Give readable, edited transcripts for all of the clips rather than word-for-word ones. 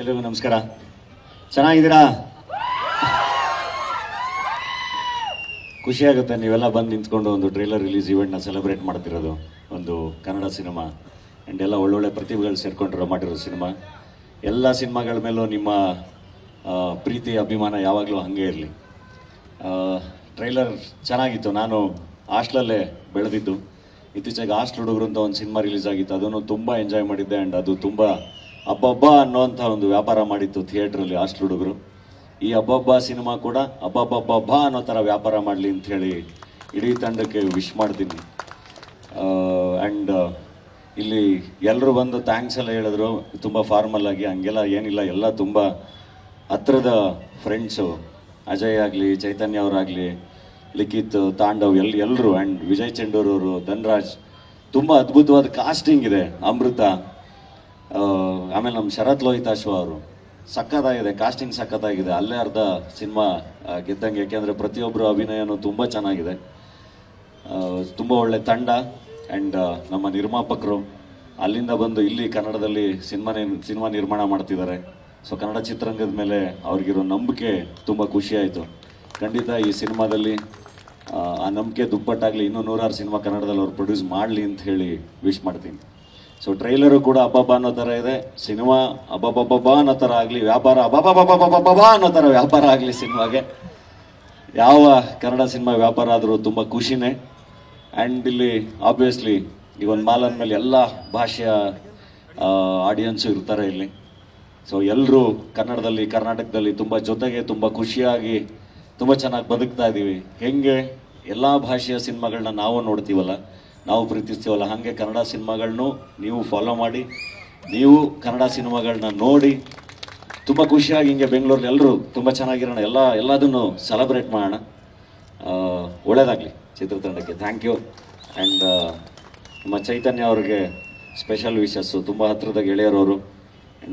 ಎಲ್ಲರಿಗೂ ನಮಸ್ಕಾರ. ಚೆನ್ನಾಗಿದ್ದೀರಾ? ಖುಷಿ ಆಗುತ್ತೆ ನೀವೆಲ್ಲ ಬಂದು ನಿಂತ್ಕೊಂಡು ಒಂದು ಟ್ರೈಲರ್ ರಿಲೀಸ್ ಇವೆಂಟ್ನ ಸೆಲೆಬ್ರೇಟ್ ಮಾಡ್ತಿರೋದು. ಒಂದು ಕನ್ನಡ ಸಿನಿಮಾ ಆ್ಯಂಡ್ ಎಲ್ಲ ಒಳ್ಳೊಳ್ಳೆ ಪ್ರತಿಭೆಗಳು ಸೇರ್ಕೊಂಡಿರೋ ಮಾಡಿರೋ ಸಿನಿಮಾ. ಎಲ್ಲ ಸಿನಿಮಾಗಳ ಮೇಲೂ ನಿಮ್ಮ ಪ್ರೀತಿ ಅಭಿಮಾನ ಯಾವಾಗಲೂ ಹಾಗೆ ಇರಲಿ. ಟ್ರೈಲರ್ ಚೆನ್ನಾಗಿತ್ತು. ನಾನು ಹಾಸ್ಟ್ಲಲ್ಲೇ ಬೆಳೆದಿದ್ದು. ಇತ್ತೀಚೆಗೆ ಹಾಸ್ಟ್ಲ್ ಹುಡುಗರು ಅಂತ ಒಂದು ಸಿನಿಮಾ ರಿಲೀಸ್ ಆಗಿತ್ತು. ಅದನ್ನು ತುಂಬ ಎಂಜಾಯ್ ಮಾಡಿದ್ದೆ ಆ್ಯಂಡ್ ಅದು ತುಂಬ ಹಬ್ಬ ಅನ್ನೋವಂಥ ಒಂದು ವ್ಯಾಪಾರ ಮಾಡಿತ್ತು ಥಿಯೇಟ್ರಲ್ಲಿ ಹಾಸ್ಟ್ಲ್ ಹುಡುಗರು. ಈ ಹಬ್ಬ ಸಿನಿಮಾ ಕೂಡ ಹಬ್ಬ ಅನ್ನೋ ಥರ ವ್ಯಾಪಾರ ಮಾಡಲಿ ಅಂಥೇಳಿ ಇಡೀ ತಂಡಕ್ಕೆ ವಿಶ್ ಮಾಡ್ತೀನಿ. ಆ್ಯಂಡ್ ಇಲ್ಲಿ ಎಲ್ಲರೂ ಬಂದು ಥ್ಯಾಂಕ್ಸ್ ಎಲ್ಲ ಹೇಳಿದ್ರು, ತುಂಬ ಫಾರ್ಮಲ್ ಆಗಿ. ಹಂಗೆಲ್ಲ ಏನಿಲ್ಲ, ಎಲ್ಲ ತುಂಬ ಹತ್ರದ ಫ್ರೆಂಡ್ಸು. ಅಜಯ್ ಆಗಲಿ, ಚೈತನ್ಯ ಅವರಾಗಲಿ, ಲಿಖಿತ್, ತಾಂಡವ್, ಎಲ್ಲರೂ. ಆ್ಯಂಡ್ ವಿಜಯ್ ಚೆಂಡೂರವರು, ಧನ್ರಾಜ್, ತುಂಬ ಅದ್ಭುತವಾದ ಕಾಸ್ಟಿಂಗ್ ಇದೆ. ಅಮೃತ, ಆಮೇಲೆ ನಮ್ಮ ಶರತ್ ಲೋಹಿತಾಶ್ವ ಅವರು, ಸಖತ್ತಾಗಿದೆ ಕಾಸ್ಟಿಂಗ್, ಸಖತ್ತಾಗಿದೆ. ಅಲ್ಲೇ ಅರ್ಧ ಸಿನಿಮಾ ಗೆದ್ದಂಗೆ. ಯಾಕೆಂದರೆ ಪ್ರತಿಯೊಬ್ಬರು ಅಭಿನಯನೂ ತುಂಬ ಚೆನ್ನಾಗಿದೆ. ತುಂಬ ಒಳ್ಳೆ ತಂಡ. ಆ್ಯಂಡ್ ನಮ್ಮ ನಿರ್ಮಾಪಕರು ಅಲ್ಲಿಂದ ಬಂದು ಇಲ್ಲಿ ಕನ್ನಡದಲ್ಲಿ ಸಿನಿಮಾ ನಿರ್ಮಾಣ ಮಾಡ್ತಿದ್ದಾರೆ. ಸೊ ಕನ್ನಡ ಚಿತ್ರರಂಗದ ಮೇಲೆ ಅವ್ರಿಗಿರೋ ನಂಬಿಕೆ ತುಂಬ ಖುಷಿ ಆಯಿತು. ಖಂಡಿತ ಈ ಸಿನಿಮಾದಲ್ಲಿ ಆ ನಂಬಿಕೆ ದುಪ್ಪಟ್ಟಾಗಲಿ. ಇನ್ನೂ 106 ಸಿನಿಮಾ ಕನ್ನಡದಲ್ಲಿ ಅವ್ರು ಪ್ರೊಡ್ಯೂಸ್ ಮಾಡಲಿ ಅಂತ ಹೇಳಿ ವಿಶ್ ಮಾಡ್ತೀನಿ. ಸೊ ಟ್ರೈಲರು ಕೂಡ ಹಬ್ಬ ಅನ್ನೋ ಥರ ಇದೆ. ಸಿನಿಮಾ ಹಬ್ಬ ಅನ್ನೋ ಥರ ಆಗಲಿ, ವ್ಯಾಪಾರ ಹಬ್ಬ ಅನ್ನೋ ಥರ ವ್ಯಾಪಾರ ಆಗಲಿ ಸಿನಿಮಾಗೆ. ಯಾವ ಕನ್ನಡ ಸಿನಿಮಾ ವ್ಯಾಪಾರ ಆದರೂ ತುಂಬ ಖುಷಿನೇ. ಆ್ಯಂಡ್ ಇಲ್ಲಿ ಆಬ್ವಿಯಸ್ಲಿ ಈ ಒಂದು ಮಾಲ್ ಅಂದಮೇಲೆ ಎಲ್ಲ ಭಾಷೆಯ ಆಡಿಯನ್ಸು ಇರ್ತಾರೆ ಇಲ್ಲಿ. ಸೊ ಎಲ್ಲರೂ ಕನ್ನಡದಲ್ಲಿ, ಕರ್ನಾಟಕದಲ್ಲಿ ತುಂಬ ಜೊತೆಗೆ ತುಂಬ ಖುಷಿಯಾಗಿ ತುಂಬ ಚೆನ್ನಾಗಿ ಬದುಕ್ತಾ ಇದ್ದೀವಿ. ಹೆಂಗೆ ಎಲ್ಲ ಭಾಷೆಯ ಸಿನಿಮಾಗಳನ್ನ ನಾವು ನೋಡ್ತೀವಲ್ಲ, ನಾವು ಪ್ರೀತಿಸ್ತೀವಲ್ಲ, ಹಾಗೆ ಕನ್ನಡ ಸಿನಿಮಾಗಳನ್ನೂ ನೀವು ಫಾಲೋ ಮಾಡಿ, ನೀವು ಕನ್ನಡ ಸಿನಿಮಾಗಳನ್ನ ನೋಡಿ ತುಂಬ ಖುಷಿಯಾಗಿ ಹಿಂಗೆ ಬೆಂಗಳೂರಲ್ಲಿ ಎಲ್ಲರೂ ತುಂಬ ಚೆನ್ನಾಗಿರೋಣ. ಎಲ್ಲದನ್ನು ಸೆಲೆಬ್ರೇಟ್ ಮಾಡೋಣ. ಒಳ್ಳೆಯದಾಗಲಿ ಚಿತ್ರತಂಡಕ್ಕೆ. Thank you. ಆ್ಯಂಡ್ ನಮ್ಮ ಚೈತನ್ಯ ಅವ್ರಿಗೆ ಸ್ಪೆಷಲ್ ವಿಶಸ್ಸು. ತುಂಬ ಹತ್ತಿರದ ಗೆಳೆಯರವರು.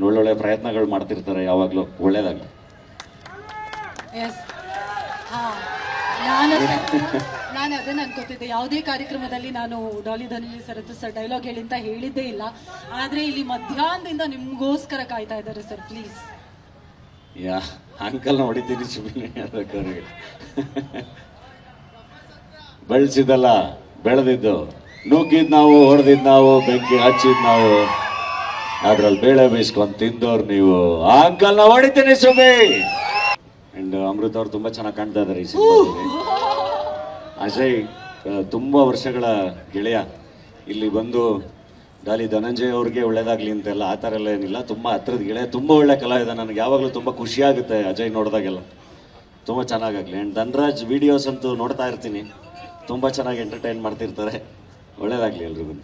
ಒಳ್ಳೊಳ್ಳೆ ಪ್ರಯತ್ನಗಳು ಮಾಡ್ತಿರ್ತಾರೆ ಯಾವಾಗಲೂ. ಒಳ್ಳೆಯದಾಗಲಿ. ನಾನು ಅದನ್ನ ಅನ್ಕೋತಿದ್ದೆ, ಯಾವುದೇ ಕಾರ್ಯಕ್ರಮದಲ್ಲಿ ನಾನು ಡಾಲಿ ಧನಂಜಯ ಸರ್ ಡೈಲಾಗ್ ಹೇಳಿ ಅಂತ ಹೇಳಿದ್ದೇ ಇಲ್ಲ. ಆದ್ರೆ ಇಲ್ಲಿ ಮಧ್ಯಾಹ್ನದಿಂದ ನಿಮ್ಗೋಸ್ಕರ ಕಾಯ್ತಾ ಇದ್ದಾರೆ ಸರ್. ಪ್ಲೀಸ್. ಅಂಕಲ್ನ ಹೊಡಿತೀನಿ ಸುಮ್ಮನೆ ಅದಕ್ಕವ್ರಿಗೆ. ಬೆಳೆಸಿದಲ್ಲ, ಬೆಳೆದಿದ್ದು, ನುಗ್ಗಿದ್ ನಾವು, ಹೊಡೆದಿದ್ ನಾವು, ಬೆಂಕಿ ಹಚ್ಚಿದ್ ನಾವು, ಅದ್ರಲ್ಲಿ ಬೇಳೆ ಬೇಯಿಸ್ಕೊಂಡು ತಿಂದವ್ರು ನೀವು. ಆ ಅಂಕಲ್ನ ಹೊಡಿತೀನಿ ಸುಮ್ಮನೆ. ಅಂಡ್ ಅಮೃತ ಅವ್ರು ತುಂಬ ಚೆನ್ನಾಗಿ ಕಾಣ್ತಾ ಇದ್ದಾರೆ ಈ ಸಿನಿಮಾದಲ್ಲಿ. ಅಜಯ್ ತುಂಬ ವರ್ಷಗಳ ಗೆಳೆಯ. ಇಲ್ಲಿ ಬಂದು ಡಾಲಿ ಧನಂಜಯ್ ಅವ್ರಿಗೆ ಒಳ್ಳೇದಾಗ್ಲಿ ಅಂತೆಲ್ಲ ಆ ಥರ ಎಲ್ಲ ಏನಿಲ್ಲ. ತುಂಬ ಹತ್ರದ ಗೆಳೆಯ, ತುಂಬ ಒಳ್ಳೆ ಕಲಾವಿದ. ನನಗೆ ಯಾವಾಗಲೂ ತುಂಬ ಖುಷಿಯಾಗುತ್ತೆ ಅಜಯ್ ನೋಡಿದಾಗೆಲ್ಲ. ತುಂಬ ಚೆನ್ನಾಗಾಗಲಿ. ಆ್ಯಂಡ್ ಧನ್ರಾಜ್ ವಿಡಿಯೋಸ್ ಅಂತೂ ನೋಡ್ತಾ ಇರ್ತೀನಿ, ತುಂಬ ಚೆನ್ನಾಗಿ ಎಂಟರ್ಟೈನ್ ಮಾಡ್ತಿರ್ತಾರೆ. ಒಳ್ಳೇದಾಗಲಿ ಎಲ್ರಿಗೂ.